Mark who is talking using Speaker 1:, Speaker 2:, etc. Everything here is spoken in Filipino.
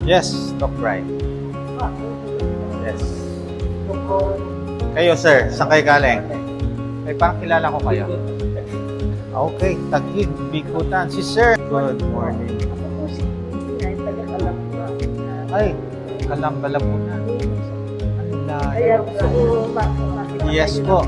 Speaker 1: Yes, Doc Brian. Yes. Kayo, sir, saan kayo galing? Ay, parang kilala ko kayo. Okay, Taguig, Bikutan. Si sir. Good morning. Ay, Kalamba, Laguna. Ang layo. Yes po.